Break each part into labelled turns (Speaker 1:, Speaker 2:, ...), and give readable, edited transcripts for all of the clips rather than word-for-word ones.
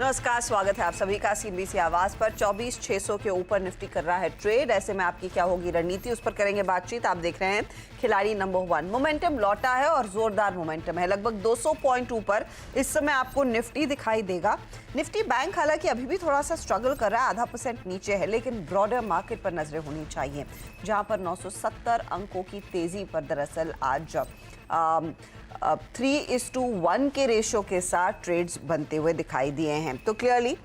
Speaker 1: नमस्कार, स्वागत है आप सभी का सीबीसी आवाज पर। 24,600 के ऊपर निफ्टी कर रहा है ट्रेड। ऐसे में आपकी क्या होगी रणनीति, उस पर करेंगे बातचीत। आप देख रहे हैं खिलाड़ी नंबर 1। मोमेंटम लौटा है और जोरदार मोमेंटम है। लगभग 200 पॉइंट ऊपर इस समय आपको निफ्टी दिखाई देगा। निफ्टी बैंक हालांकि अभी भी थोड़ा सा स्ट्रगल कर रहा है, आधा % नीचे है, लेकिन ब्रॉडर मार्केट पर नजरें होनी चाहिए, जहां पर 970 अंकों की तेजी पर दरअसल आज 3:1 के रेशो के साथ ट्रेड्स बनते हुए दिखाई दिए हैं। तो क्लियरली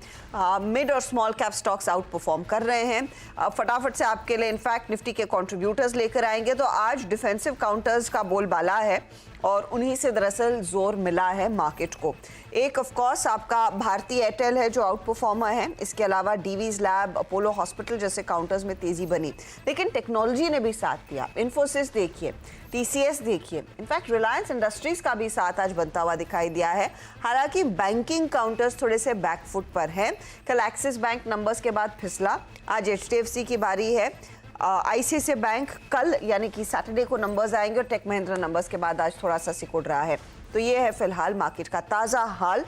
Speaker 1: मिड और small cap stocks out perform कर रहे हैं। फटाफट से आपके लिए इनफैक्ट निफ्टी के कंट्रीब्यूटर्स लेकर आएंगे। तो आज डिफेंसिव काउंटर्स का बोलबाला है और उन्हीं से दरअसल जोर मिला है मार्केट को। एक ऑफ कोर्स आपका भारती एयरटेल है जो आउट परफॉर्मर है। इसके अलावा डीवीज लैब, अपोलो हॉस्पिटल जैसे काउंटर्स में तेजी बनी, लेकिन टेक्नोलॉजी ने भी साथ दिया। इन्फोसिस देखिए, टीसीएस देखिए, इनफैक्ट रिलायंस इंडस्ट्रीज का भी साथ आज बनता हुआ दिखाई दिया है। हालांकि बैंकिंग काउंटर्स थोड़े से बैकफुट पर हैं। कल एक्सिस बैंक नंबर्स के बाद फिसला, आज एचडीएफसी की बारी है। आईसीआईसीआई बैंक कल यानी कि सैटरडे को नंबर्स आएंगे और टेक महिंद्रा नंबर्स के बाद आज थोड़ा सा सिकुड़ रहा है। तो ये है फिलहाल मार्केट का ताज़ा हाल।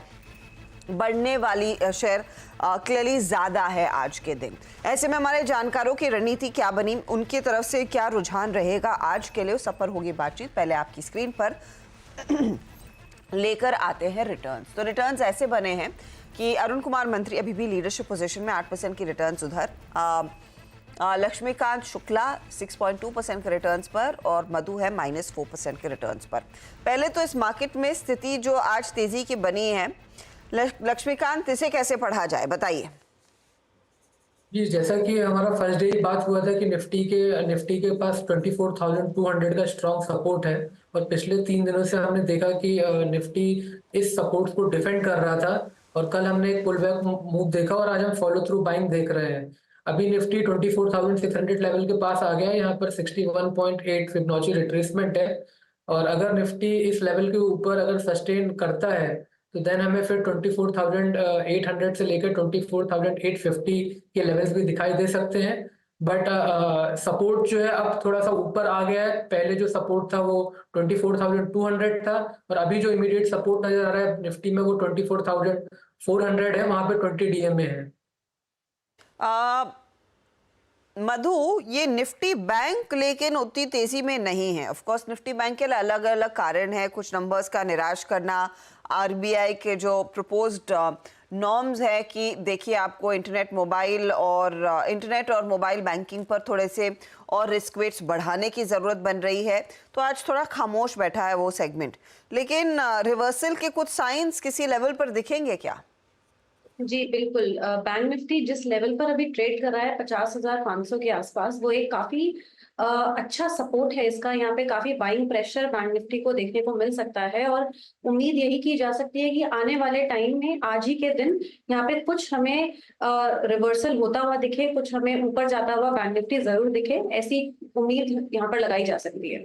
Speaker 1: बढ़ने वाली शेयर क्लियरली ज़्यादा है आज के दिन। ऐसे में हमारे जानकारों की रणनीति क्या बनी, उनकी तरफ से क्या रुझान रहेगा आज के लिए, उस पर होगी बातचीत। पहले आपकी स्क्रीन पर लेकर आते हैं रिटर्न्स। तो रिटर्न्स ऐसे बने हैं कि अरुण कुमार मंत्री अभी भी लीडरशिप पोजीशन में, 8% की रिटर्न्स उधर। लक्ष्मीकांत शुक्ला 6.2% के रिटर्न्स पर और मधु है -4% के रिटर्न्स पर। पहले तो इस मार्केट में स्थिति जो आज तेजी की बनी है, लक्ष्मीकांत, इसे कैसे पढ़ा जाए, बताइए।
Speaker 2: जी, जैसा कि हमारा फर्स्ट डे बात हुआ था कि निफ्टी के पास 24,200 का स्ट्रॉन्ग सपोर्ट है और पिछले 3 दिनों से हमने देखा कि निफ्टी इस सपोर्ट को डिफेंड कर रहा था और कल हमने एक पुल बैक मूव देखा और आज हम फॉलो थ्रू बाइंग देख रहे हैं। अभी निफ्टी 24,600 लेवल के पास आ गया है। यहाँ पर 61.8 फिबोनाची रिट्रेसमेंट है और अगर निफ्टी इस लेवल के ऊपर अगर सस्टेन करता है तो देन हमें फिर 24,800 से लेकर 24,850 के लेवल्स भी दिखाई दे सकते हैं। बट सपोर्ट जो है अब थोड़ा सा ऊपर आ गया है। पहले जो सपोर्ट था वो 24,200 था और अभी जो इमीडिएट सपोर्ट नजर आ रहा है निफ्टी में वो 24,400 है, वहां पे 20 डीएमए है।
Speaker 1: मधु, ये निफ्टी बैंक लेकिन उतनी तेजी में नहीं है। ऑफ कोर्स निफ्टी बैंक के लिए अलग अलग कारण है, कुछ नंबर्स का निराश करना, आरबीआई के जो प्रपोज्ड नॉर्म्स है कि देखिए आपको इंटरनेट और मोबाइल बैंकिंग पर थोड़े से और रिस्क वेट्स बढ़ाने की ज़रूरत बन रही है। तो आज थोड़ा खामोश बैठा है वो सेगमेंट, लेकिन रिवर्सल के कुछ साइंस किसी लेवल पर दिखेंगे क्या?
Speaker 3: जी बिल्कुल। बैंक निफ्टी जिस लेवल पर अभी ट्रेड कर रहा है 50,500 के आसपास, वो एक काफी अच्छा सपोर्ट है इसका। यहाँ पे काफी बाइंग प्रेशर बैंक निफ्टी को देखने को मिल सकता है और उम्मीद यही की जा सकती है कि आने वाले टाइम में आज ही के दिन यहाँ पे कुछ हमें रिवर्सल होता हुआ दिखे, कुछ हमें ऊपर जाता हुआ बैंक निफ्टी जरूर दिखे, ऐसी उम्मीद यहाँ पर लगाई जा सकती है।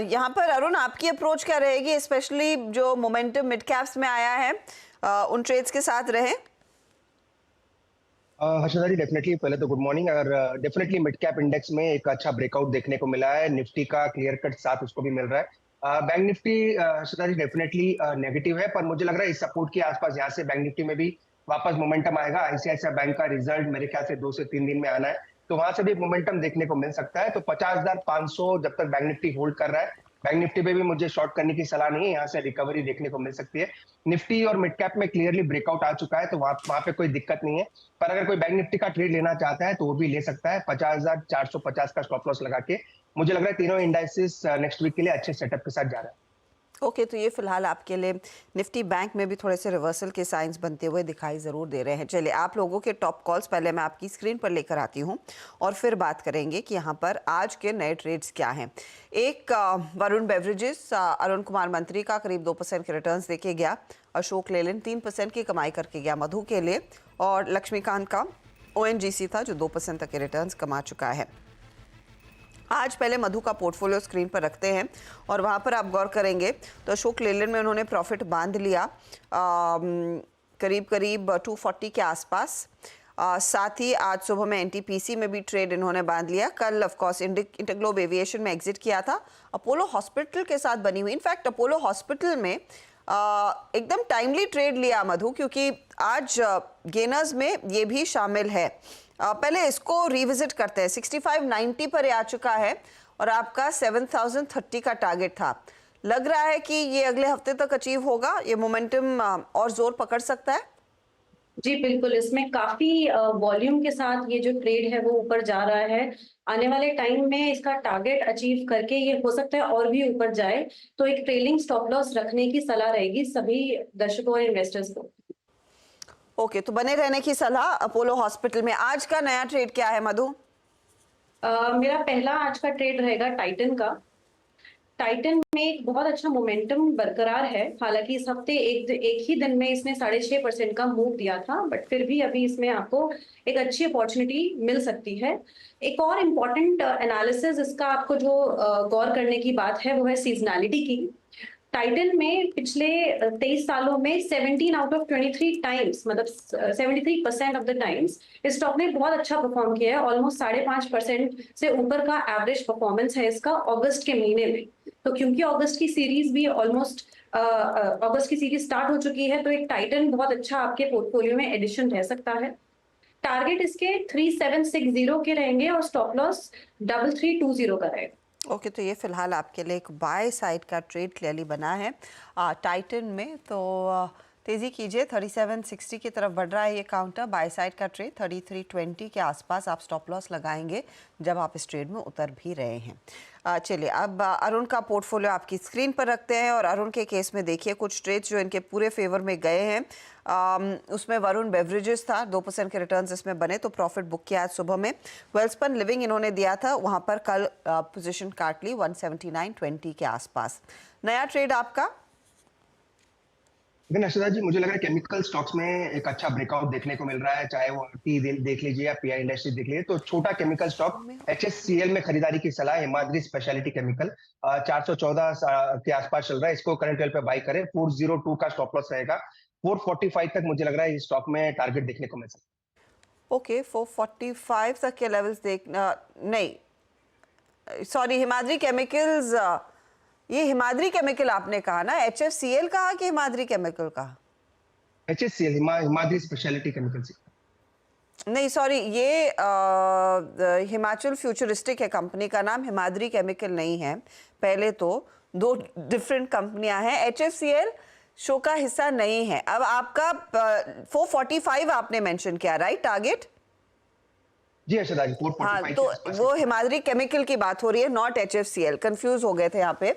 Speaker 1: यहाँ पर अरुण, आपकी अप्रोच क्या रहेगी, स्पेशली जो मोमेंटम मिड कैप्स में आया है, उन ट्रेड्स के साथ रहे?
Speaker 4: हर्षदा जी, डेफिनेटली पहले तो गुड मॉर्निंग। और डेफिनेटली मिड कैप इंडेक्स में एक अच्छा ब्रेकआउट देखने को मिला है। निफ्टी का क्लियर कट साथ उसको भी मिल रहा है। बैंक निफ्टी हर्षदा जी डेफिनेटली नेगेटिव है, पर मुझे लग रहा है इस सपोर्ट के आसपास यहाँ से बैंक निफ्टी में भी वापस मोमेंटम आएगा। आईसीआईसीआई बैंक का रिजल्ट मेरे ख्याल से 2 से 3 दिन में आना है, तो वहां से भी मोमेंटम देखने को मिल सकता है। तो 50,500 जब तक बैंक निफ्टी होल्ड कर रहा है, बैंक निफ्टी पे भी मुझे शॉर्ट करने की सलाह नहीं है। यहाँ से रिकवरी देखने को मिल सकती है। निफ्टी और मिड कैप में क्लियरली ब्रेकआउट आ चुका है, तो वहां पे कोई दिक्कत नहीं है। पर अगर कोई बैंक निफ्टी का ट्रेड लेना चाहता है तो वो भी ले सकता है 50,450 का स्टॉप लॉस लगा के। मुझे लग रहा है तीनों इंडाइसेस नेक्स्ट वीक के लिए अच्छे सेटअप के साथ जा रहा है।
Speaker 1: ओके, तो ये फिलहाल आपके लिए निफ्टी बैंक में भी थोड़े से रिवर्सल के साइंस बनते हुए दिखाई ज़रूर दे रहे हैं। चलिए, आप लोगों के टॉप कॉल्स पहले मैं आपकी स्क्रीन पर लेकर आती हूँ और फिर बात करेंगे कि यहाँ पर आज के नए ट्रेड्स क्या हैं। एक वरुण बेवरेजेस, अरुण कुमार मंत्री का करीब 2% के रिटर्न्स देके गया। अशोक लेलैंड 3% की कमाई करके गया मधु के लिए, और लक्ष्मीकांत का ओएनजीसी था जो 2% तक के रिटर्न्स कमा चुका है। आज पहले मधु का पोर्टफोलियो स्क्रीन पर रखते हैं और वहाँ पर आप गौर करेंगे तो अशोक लेलैंड में उन्होंने प्रॉफिट बांध लिया करीब 240 के आसपास। साथ ही आज सुबह में एनटीपीसी में भी ट्रेड इन्होंने बांध लिया। कल ऑफ कोर्स इंटरग्लोब एविएशन में एग्जिट किया था। अपोलो हॉस्पिटल के साथ बनी हुई, इनफैक्ट अपोलो हॉस्पिटल में एकदम टाइमली ट्रेड लिया मधु, क्योंकि आज गेनर्स में ये भी शामिल है। पहले इसको रिविजिट करते हैं। 6590 पर आ चुका है और आपका 7030 का टारगेट था। लग रहा है कि ये अगले हफ्ते तक अचीव होगा, ये मोमेंटम और जोर पकड़ सकता है।
Speaker 3: जी बिल्कुल, इसमें काफी वॉल्यूम के साथ ये जो ट्रेड है वो ऊपर जा रहा है। आने वाले टाइम में इसका टारगेट अचीव करके ये हो सकता है और भी ऊपर जाए, तो एक ट्रेलिंग स्टॉप लॉस रखने की सलाह रहेगी सभी दर्शकों और इन्वेस्टर्स को।
Speaker 1: ओके, तो बने रहने की सलाह अपोलो हॉस्पिटल में। आज का नया ट्रेड क्या है मधु?
Speaker 3: मेरा पहला आज का ट्रेड रहेगा टाइटन का। टाइटन में एक बहुत अच्छा मोमेंटम बरकरार है। हालांकि इस हफ्ते एक ही दिन में इसने 6.5% का मूव दिया था, बट फिर भी अभी इसमें आपको एक अच्छी अपॉर्चुनिटी मिल सकती है। एक और इम्पॉर्टेंट एनालिसिस इसका आपको जो गौर करने की बात है वो है सीजनैलिटी की। टाइटन में पिछले 23 सालों में 17 आउट ऑफ 23 टाइम्स, मतलब 73% ऑफ द टाइम्स इस स्टॉक ने बहुत अच्छा परफॉर्म किया है। ऑलमोस्ट 5.5% से ऊपर का एवरेज परफॉर्मेंस है इसका अगस्त के महीने में। तो क्योंकि अगस्त की सीरीज भी ऑलमोस्ट अगस्त की सीरीज स्टार्ट हो चुकी है, तो एक टाइटन बहुत अच्छा आपके पोर्टफोलियो में एडिशन रह सकता है। टारगेट इसके 3760 के रहेंगे और स्टॉप लॉस 3320 का रहेगा।
Speaker 1: ओके, तो ये फिलहाल आपके लिए एक बाय साइड का ट्रेड क्लियरली बना है टाइटन में। तो तेज़ी कीजिए, 3760 की तरफ बढ़ रहा है ये काउंटर। बाय साइड का ट्रेड 3320 के आसपास आप स्टॉप लॉस लगाएंगे जब आप इस ट्रेड में उतर भी रहे हैं। चलिए, अब अरुण का पोर्टफोलियो आपकी स्क्रीन पर रखते हैं और अरुण के केस में देखिए कुछ ट्रेड्स जो इनके पूरे फेवर में गए हैं। उसमें वरुण बेवरेजेस था, 2% के रिटर्न्स इसमें बने, तो प्रॉफिट बुक किया आज सुबह में। वेल्सपन लिविंग इन्होंने दिया था, वहाँ पर कल पोजीशन काट ली 179.20 के आसपास। नया ट्रेड आपका?
Speaker 4: लेकिन अर्षदा जी, मुझे लग रहा है केमिकल स्टॉक्स में एक अच्छा ब्रेकआउट देखने को मिल रहा है, चाहे वो टी देख लीजिए या पीआई इंडस्ट्री देख लीजिए। तो छोटा केमिकल स्टॉक HSCL में खरीदारी की सलाह, हिमाद्री स्पेशलिटी केमिकल 414 के आसपास चल रहा है। इसको करंट लेवल पे बाई करें। 402 का स्टॉप लॉस रहेगा। 445 तक मुझे लग रहा है इस स्टॉक में टारगेट देखने को मिल सकता है।
Speaker 1: ओके, 445 तक के लेवल्स नहीं, सॉरी, हिमाद्री केमिकल्स, ये हिमाद्री केमिकल आपने कहा ना? HFCL कहा कि हिमाद्री केमिकल कहा?
Speaker 4: HSCL, Himadri speciality chemical.
Speaker 1: नहीं सॉरी, ये हिमाचल फ्यूचरिस्टिक है कंपनी का नाम, हिमाद्री केमिकल नहीं है। पहले तो दो डिफरेंट कंपनियां हैं। HFCL शो का हिस्सा नहीं है। अब आपका 445 आपने मेंशन किया, राइट, टारगेट?
Speaker 4: जी अर्षदा जी, 445
Speaker 1: हाँ, तो वो हिमाद्री केमिकल की बात हो रही है, नॉट HFCL। कंफ्यूज हो गए थे यहाँ पे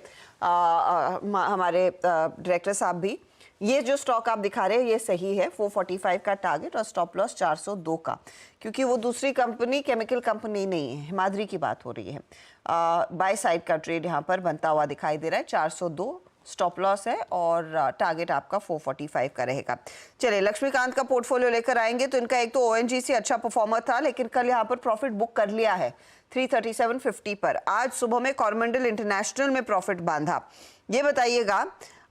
Speaker 1: हमारे डायरेक्टर साहब भी। ये जो स्टॉक आप दिखा रहे हैं ये सही है, 445 का टारगेट और स्टॉप लॉस 402 का, क्योंकि वो दूसरी कंपनी केमिकल कंपनी नहीं है, हिमाद्री की बात हो रही है। बाय साइड का ट्रेड यहाँ पर बनता हुआ दिखाई दे रहा है। 402 स्टॉप लॉस है और टारगेट आपका 445 का रहेगा। चलिए, लक्ष्मीकांत का पोर्टफोलियो लेकर आएंगे। तो इनका एक तो ONGC अच्छा परफॉर्मर था, लेकिन कल यहाँ पर प्रॉफिट बुक कर लिया है 337.50 पर। आज सुबह में कॉरमेंडल इंटरनेशनल में प्रॉफिट बांधा। ये बताइएगा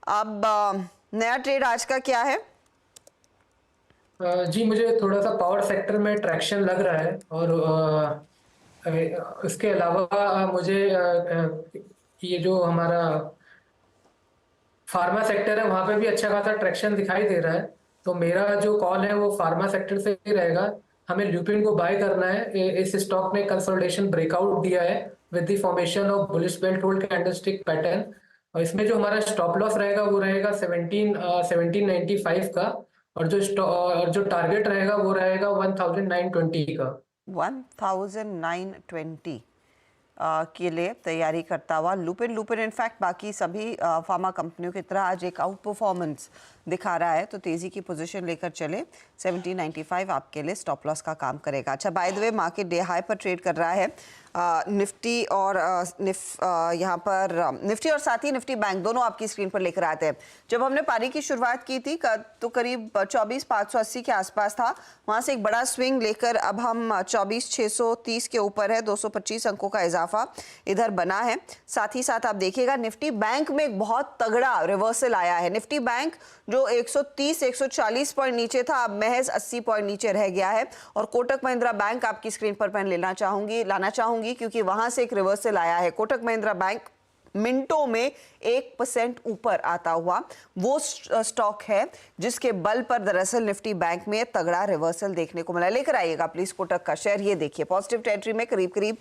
Speaker 1: अब नया ट्रेड आज का क्या है?
Speaker 2: जी, मुझे थोड़ा सा पावर सेक्टर में ट्रैक्शन लग रहा है और इसके अलावा मुझे ये जो हमारा फार्मा सेक्टर है वहां पे भी अच्छा खासा ट्रैक्शन दिखाई दे रहा है। तो मेरा जो कॉल है वो फार्मा सेक्टर से ही रहेगा। हमें ल्यूपिन को बाय करना है। इस स्टॉक ने कंसोलिडेशन ब्रेकआउट दिया है with the formation of bullish belt hold candlestick pattern. और इसमें जो हमारा स्टॉप लॉस रहेगा वो रहेगा 1795 का, और जो टारगेट रहेगा वो रहेगा 1920 का।
Speaker 1: 1920 के लिए तैयारी करता हुआ लुपिन इनफैक्ट बाकी सभी फार्मा कंपनियों की तरह आज एक आउट परफॉर्मेंस दिखा रहा है, तो तेज़ी की पोजीशन लेकर चले। 1795 आपके लिए स्टॉप लॉस का काम करेगा। अच्छा, by the way market day high पर ट्रेड कर रहा है निफ्टी और यहाँ पर निफ्टी और साथ ही निफ्टी बैंक दोनों आपकी स्क्रीन पर लेकर आते हैं। जब हमने पारी की शुरुआत की थी तो करीब 24,580 के आसपास था, वहाँ से एक बड़ा स्विंग लेकर अब हम 24,630 के ऊपर है। 225 अंकों का इजाफा इधर बना है। साथ ही साथ आप देखिएगा निफ्टी बैंक में एक बहुत तगड़ा रिवर्सल आया है। निफ्टी बैंक जो 130-140 पॉइंट नीचे था, अब महज 80 पॉइंट नीचे रह गया है। और कोटक महिंद्रा बैंक आपकी स्क्रीन पर मैं लाना चाहूंगी क्योंकि वहां से एक रिवर्सल आया है। कोटक महिंद्रा बैंक मिनटों में 1% ऊपर आता हुआ वो स्टॉक है जिसके बल पर दरअसल निफ्टी बैंक में तगड़ा रिवर्सल देखने को मिला। लेकर आइएगा प्लीज कोटक का शेयर, ये देखिए पॉजिटिव टेरिटरी में करीब करीब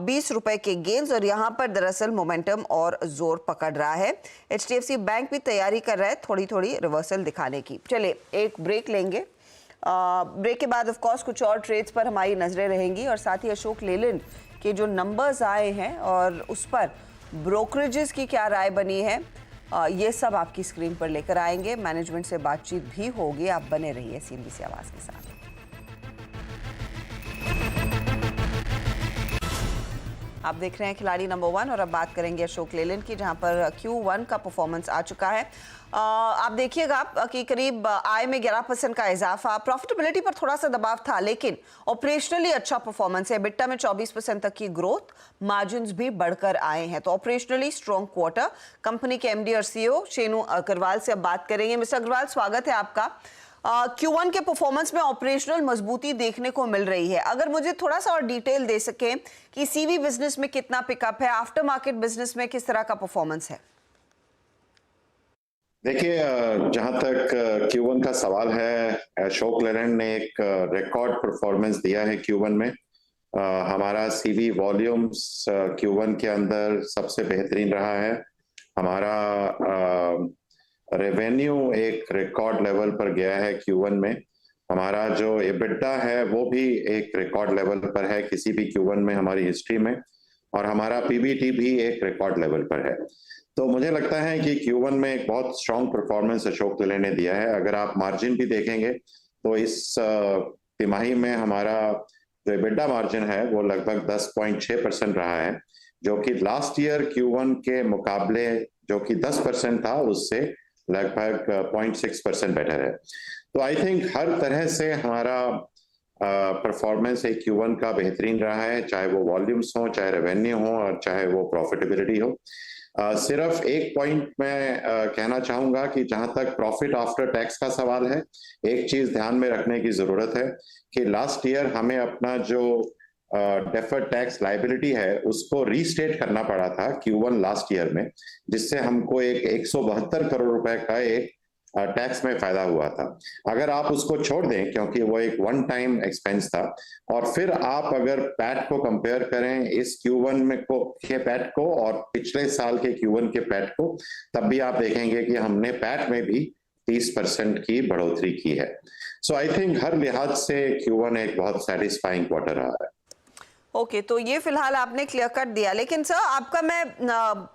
Speaker 1: 20 रुपए के गेन्स और यहाँ पर दरअसल मोमेंटम और जोर पकड़ रहा है। HDFC बैंक भी तैयारी कर रहा है थोड़ी थोड़ी रिवर्सल दिखाने की। चलिए एक ब्रेक लेंगे, ब्रेक के बाद ऑफ कोर्स कुछ और ट्रेड्स पर हमारी नजरें रहेंगी और साथ ही अशोक लेलैंड के जो नंबर्स आए हैं और उस पर ब्रोकरेजेस की क्या राय बनी है, ये सब आपकी स्क्रीन पर लेकर आएंगे। मैनेजमेंट से बातचीत भी होगी, आप बने रहिए CNBC आवाज के साथ। आप देख रहे हैं खिलाड़ी नंबर 1 और अब बात करेंगे अशोक लेलैंड की, जहां पर Q1 का परफॉर्मेंस आ चुका है। आप देखिएगा कि करीब आय में 11% का इजाफा, प्रॉफिटेबिलिटी पर थोड़ा सा दबाव था लेकिन ऑपरेशनली अच्छा परफॉर्मेंस है। बिट्टा में 24% तक की ग्रोथ, मार्जिन्स भी बढ़कर आए हैं, तो ऑपरेशनली स्ट्रॉन्ग क्वार्टर। कंपनी के MD और CEO शेनु अग्रवाल से अब बात करेंगे। मिस्टर अग्रवाल, स्वागत है आपका। Q1 के परफॉर्मेंस में ऑपरेशनल मजबूती देखने को मिल रही है, अगर मुझे थोड़ा सा और डिटेल दे सकें कि CV बिजनेस में कितना पिकअप है, आफ्टर मार्केट बिजनेस में किस तरह का परफॉर्मेंस है?
Speaker 5: देखिए, जहां तक Q1 का सवाल है, अशोक लेलैंड ने एक रिकॉर्ड परफॉर्मेंस दिया है Q1 में। हमारा CV वॉल्यूम्स Q1 के अंदर सबसे बेहतरीन रहा है। हमारा रेवेन्यू एक रिकॉर्ड लेवल पर गया है Q1 में। हमारा जो EBITDA है वो भी एक रिकॉर्ड लेवल पर है किसी भी Q1 में हमारी हिस्ट्री में, और हमारा PBT भी एक रिकॉर्ड लेवल पर है। तो मुझे लगता है कि Q1 में एक बहुत स्ट्रॉन्ग परफॉर्मेंस अशोक लेलैंड ने दिया है। अगर आप मार्जिन भी देखेंगे तो इस तिमाही में हमारा जो EBITDA मार्जिन है वो लगभग 10.6% रहा है, जो कि लास्ट ईयर Q1 के मुकाबले जो कि 10% था उससे लगभग 0.6% बेटर है। तो आई थिंक हर तरह से हमारा परफॉर्मेंस एक Q1 का बेहतरीन रहा है, चाहे वो वॉल्यूम्स हो, चाहे रेवेन्यू हो और चाहे वो प्रॉफिटेबिलिटी हो। सिर्फ एक पॉइंट मैं कहना चाहूंगा कि जहां तक प्रॉफिट आफ्टर टैक्स का सवाल है, एक चीज ध्यान में रखने की जरूरत है कि लास्ट ईयर हमें अपना जो डेफर्ड टैक्स लाइबिलिटी है उसको रीस्टेट करना पड़ा था Q1 लास्ट ईयर में, जिससे हमको एक 172 करोड़ रुपए का एक टैक्स में फायदा हुआ था। अगर आप उसको छोड़ दें, क्योंकि वो एक वन टाइम एक्सपेंस था, और फिर आप अगर पैट को कंपेयर करें इस Q1 में के पैट को और पिछले साल के Q1 के पैट को, तब भी आप देखेंगे कि हमने पैट में भी 30% की बढ़ोतरी की है। सो आई थिंक हर लिहाज से Q1 एक बहुत सेटिस्फाइंग क्वार्टर रहा है।
Speaker 1: ओके, तो ये फिलहाल आपने क्लियर कर दिया, लेकिन सर आपका मैं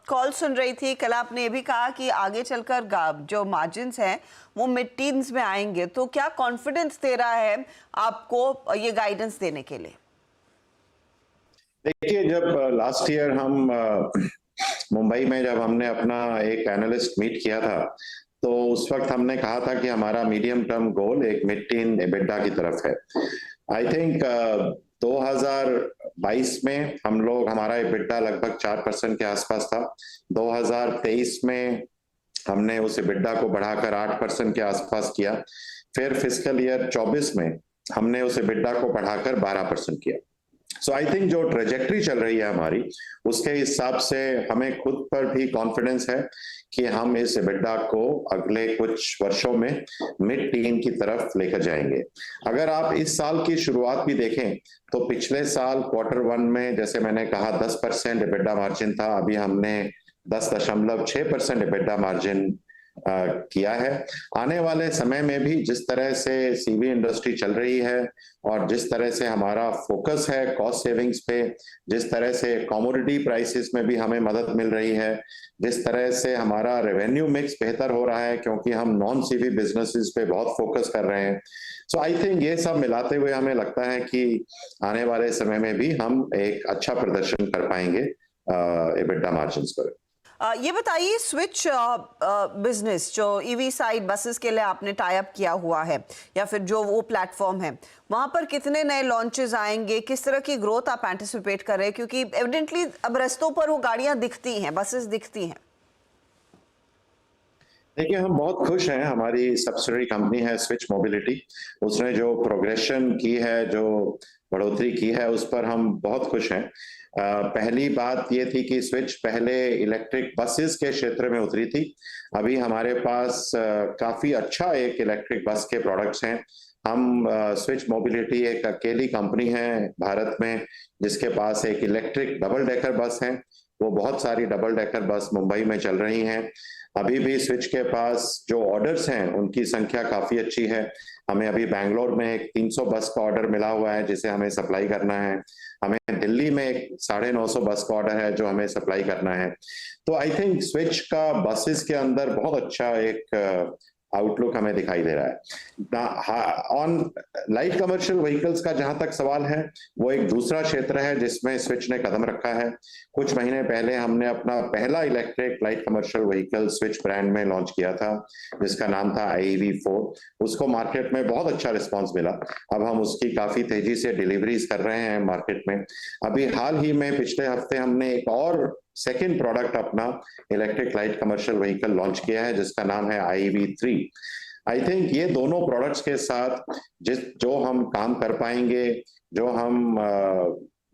Speaker 1: कॉल सुन रही थी, कल आपने ये भी कहा कि आगे चलकर जो मार्जिन्स हैं वो मिड टीन्स में आएंगे, तो क्या कॉन्फिडेंस दे रहा है आपको ये गाइडेंस देने के लिए?
Speaker 5: देखिए, जब लास्ट ईयर हम मुंबई में जब हमने अपना एक एनालिस्ट मीट किया था, तो उस वक्त हमने कहा था कि हमारा मीडियम टर्म गोल एक मिड टीन EBITDA की तरफ है। आई थिंक 2022 में हम लोग हमारा EBITDA लगभग 4% के आसपास था। 2023 में हमने उस EBITDA को बढ़ाकर 8% के आसपास किया। फिर फिस्कल ईयर 24 में हमने उस EBITDA को बढ़ाकर 12% किया। सो आई थिंक जो ट्रेजेक्ट्री चल रही है हमारी, उसके हिसाब से हमें खुद पर भी कॉन्फिडेंस है कि हम इस EBITDA को अगले कुछ वर्षों में मिड टीन की तरफ लेकर जाएंगे। अगर आप इस साल की शुरुआत भी देखें तो पिछले साल Q1 में जैसे मैंने कहा 10% EBITDA मार्जिन था, अभी हमने 10.6% EBITDA मार्जिन किया है। आने वाले समय में भी जिस तरह से CV इंडस्ट्री चल रही है और जिस तरह से हमारा फोकस है कॉस्ट सेविंग्स पे, जिस तरह से कमोडिटी प्राइसेस में भी हमें मदद मिल रही है, जिस तरह से हमारा रेवेन्यू मिक्स बेहतर हो रहा है क्योंकि हम नॉन CV बिजनेसेस पे बहुत फोकस कर रहे हैं। सो आई थिंक ये सब मिलाते हुए हमें लगता है कि आने वाले समय में भी हम एक अच्छा प्रदर्शन कर पाएंगे EBITDA मार्जिन्स पर।
Speaker 1: ये बताइए, स्विच बिजनेस जो EV साइड बसेस के लिए आपने टाई अप किया हुआ है या फिर जो वो प्लेटफॉर्म है, वहां पर कितने नए लॉन्चेस आएंगे, किस तरह की ग्रोथ आप एंटिसिपेट कर रहे हैं? क्योंकि एविडेंटली अब रास्तों पर वो गाड़ियां दिखती हैं, बसेस दिखती हैं।
Speaker 5: देखिए, हम बहुत खुश हैं। हमारी सब्सिडरी कंपनी है स्विच मोबिलिटी, उसने जो प्रोग्रेशन की है, जो बढ़ोतरी की है, उस पर हम बहुत खुश हैं। पहली बात ये थी कि स्विच पहले इलेक्ट्रिक बसेस के क्षेत्र में उतरी थी। अभी हमारे पास काफी अच्छा एक इलेक्ट्रिक बस के प्रोडक्ट्स हैं। हम स्विच मोबिलिटी एक अकेली कंपनी है भारत में जिसके पास एक इलेक्ट्रिक डबल डेकर बस है। वो बहुत सारी डबल डेकर बस मुंबई में चल रही हैं। अभी भी स्विच के पास जो ऑर्डर्स हैं उनकी संख्या काफी अच्छी है। हमें अभी बैंगलोर में एक 300 बस का ऑर्डर मिला हुआ है जिसे हमें सप्लाई करना है। हमें दिल्ली में एक 950 बस का ऑर्डर है जो हमें सप्लाई करना है। तो आई थिंक स्विच का बसेस के अंदर बहुत अच्छा एक आउटलुक हमें दिखाई दे रहा है। ऑन लाइट कमर्शियल व्हीकल्स का जहां तक सवाल है, वो एक दूसरा क्षेत्र है जिसमें स्विच ने कदम रखा है। कुछ महीने पहले हमने अपना पहला electric light commercial vehicle switch brand में लॉन्च किया था जिसका नाम था IEV4। उसको मार्केट में बहुत अच्छा रिस्पॉन्स मिला। अब हम उसकी काफी तेजी से डिलीवरीज कर रहे हैं मार्केट में। अभी हाल ही में पिछले हफ्ते हमने एक और सेकेंड प्रोडक्ट अपना electric light commercial vehicle launch किया है जिसका नाम है IEV3। आई थिंक ये दोनों प्रोडक्ट्स के साथ जो हम काम कर पाएंगे, जो हम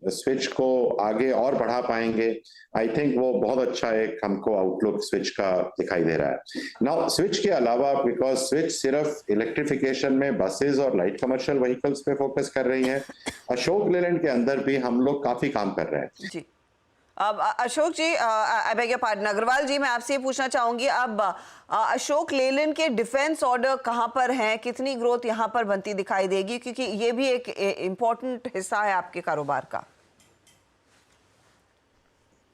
Speaker 5: स्विच को आगे और बढ़ा पाएंगे, आई थिंक वो बहुत अच्छा एक हमको आउटलुक स्विच का दिखाई दे रहा है। नाउ स्विच के अलावा, बिकॉज स्विच सिर्फ इलेक्ट्रिफिकेशन में बसेस और लाइट कमर्शियल व्हीकल्स पे फोकस कर रही है, अशोक लेलैंड के अंदर भी हम लोग काफी काम कर रहे हैं।
Speaker 1: जी, अब अशोक जी, अग्रवाल जी, मैं आपसे ये पूछना चाहूंगी, अब अशोक लेलैंड के डिफेंस ऑर्डर कहां पर हैं, कितनी ग्रोथ यहां पर बनती दिखाई देगी, क्योंकि ये भी एक इम्पोर्टेंट हिस्सा है आपके कारोबार का।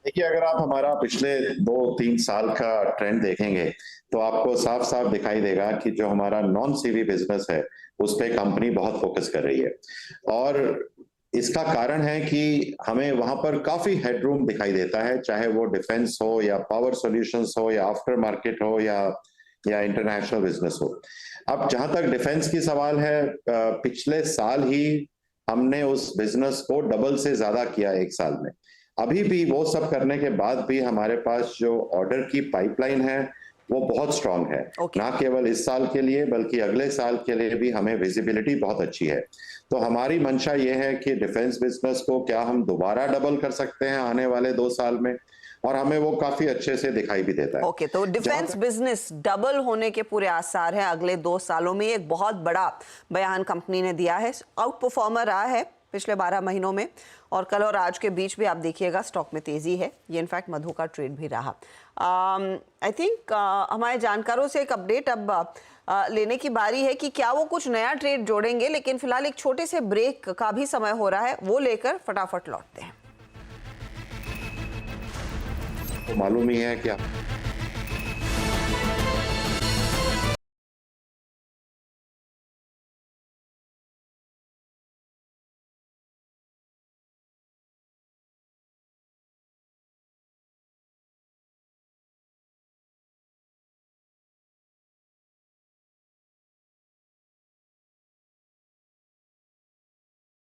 Speaker 5: देखिए, अगर आप हमारा पिछले 2-3 साल का ट्रेंड देखेंगे तो आपको साफ साफ दिखाई देगा कि जो हमारा नॉन सीवी बिजनेस है उस पर कंपनी बहुत फोकस कर रही है। और इसका कारण है कि हमें वहां पर काफी हेडरूम दिखाई देता है, चाहे वो डिफेंस हो या पावर सॉल्यूशंस हो या आफ्टर मार्केट हो या इंटरनेशनल बिजनेस हो। अब जहां तक डिफेंस की सवाल है, पिछले साल ही हमने उस बिजनेस को डबल से ज्यादा किया एक साल में। अभी भी वो सब करने के बाद भी हमारे पास जो ऑर्डर की पाइपलाइन है वो बहुत स्ट्रांग है। ना केवल इस साल के लिए बल्कि अगले साल के लिए भी हमें विजिबिलिटी बहुत अच्छी है। तो हमारी मंशा ये है कि डिफेंस बिजनेस को क्या हम दोबारा डबल कर सकते हैं आने वाले 2 साल में, और हमें वो काफी अच्छे से दिखाई भी देता है।
Speaker 1: ओके, तो डिफेंस बिजनेस डबल होने के पूरे आसार हैं अगले 2 सालों में। एक बहुत बड़ा बयान कंपनी ने दिया है। आउट परफॉर्मर रहा है पिछले 12 महीनों में, और कल और आज के बीच भी आप देखिएगा स्टॉक में तेजी है। ये इनफैक्ट मधु का ट्रेड भी रहा। आई थिंक हमारे जानकारों से एक अपडेट अब लेने की बारी है कि क्या वो कुछ नया ट्रेड जोड़ेंगे, लेकिन फिलहाल एक छोटे से ब्रेक का भी समय हो रहा है, वो लेकर फटाफट लौटते हैं।
Speaker 5: तो मालूम ही है कि